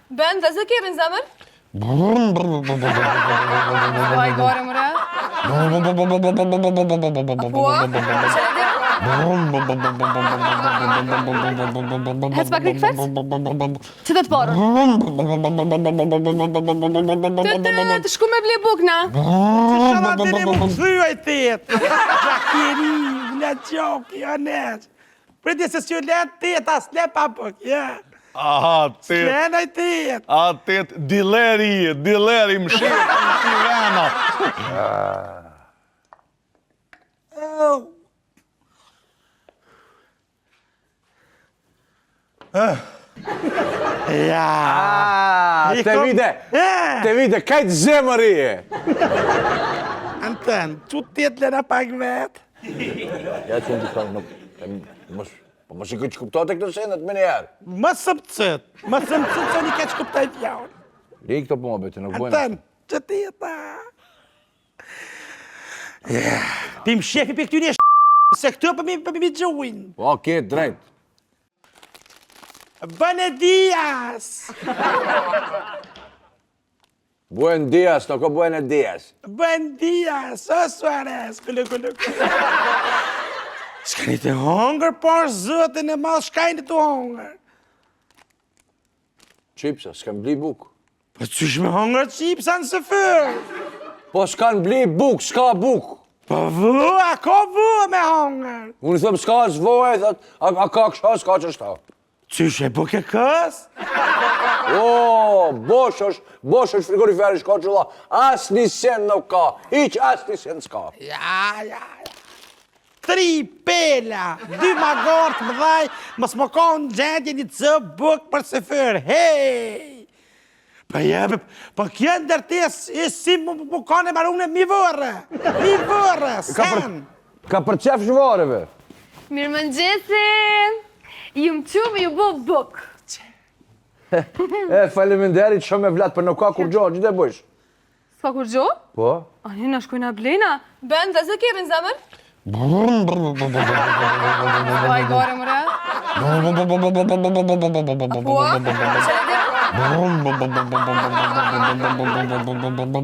Ben dhe zë kjerën zemër? Vaj gore mëre? Apua? Hec pak rikfec? Që të të porë? Të shku me ble bukna? Shama të ne më këthyaj të jetë. Gjakiri, vle qoki, aneq. Priti se s'ju letë të jetë, as le pa buk, ja. Aha, tet. Shlenaj të jetë. A, tet, dileri më shqipë në Tirana. Ja. Te vite, kajtë zemëri e. Anten, që tjetë lena pak vetë? Ja që në të kanë, po më shikoj që kuptohet e këtë sendet me njerë. Më sëpëcët, më sëpëcët se një ke që kuptaj pjaunë. Ri këto po më bete, nuk bojnë. Anten, që tjeta? Pim shefi për këty një se këtu për mi gjujnë. Po, ketë drejt. Bën dias! Buen dias, nuk o buen dias. Bën dias, o Suarez, kullu. Shkani të hongër, por zëtën e malë shkajnë të hongër. Qipsa, s'kan bli buk. Po qysh me hongër qipsa në së fërë? Po s'kan bli buk, s'ka buk. Po vua, ko vua me hongër? Unë thëmë s'ka s'voja, e thët, a ka kësha, s'ka që shta. Qysh e buk e kës? O, bosh është frigoriferi s'ka që la, as një sen nuk ka, hiq as një sen s'ka. Ja. 3 pela, 2 magort më dhaj, mos më konë gjendje një cë buk për së fërë, hej! Po kjo ndërtes, si më kone marune mi vërë, sen! Ka për qef shvareve. Mirë më ngjesin! Ju më qumë, ju bo buk. E, faleminderit shumë e vlat, për nuk ka kur gjo, gjithë e bëjsh. S'ka kur gjo? Po? Ani, na shkojna blejna. Ben dhe zë kjerën zemër? Vaj gore mëre? Apua?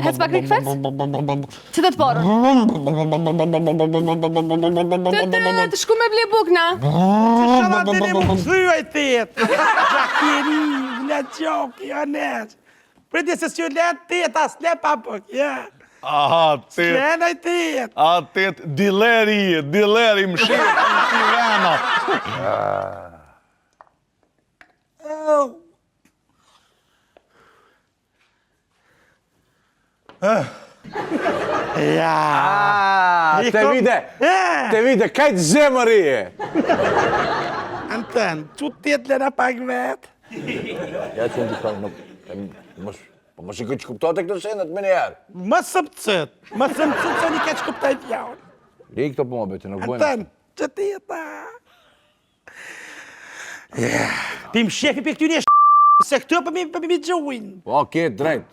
Hec pak rikfec? Që të të porë? Të shku me ble bukna? Shama të ne më këthyaj të jetë. Gjakiri, vle qoki, aneq. Priti se s'ju letë të jetë, as le pa buk, ja. Aha, tet. Shlenaj të jetë. A, tet, dileri më shqipë në Tirana. Ja. Te vite, kajtë zemëri e. Anten, që tjetë lena pak vetë? Ja që në të kanë, po më shikoj që kuptohet e këtë sendet me njerë. Më sëpëcët se një ke që kuptaj pjaunë. Ri këto po më bete, nuk bojnë. Anten, që tjeta? Pim shefi për këty një se këtu për mi gjujnë. Po, ketë drejt.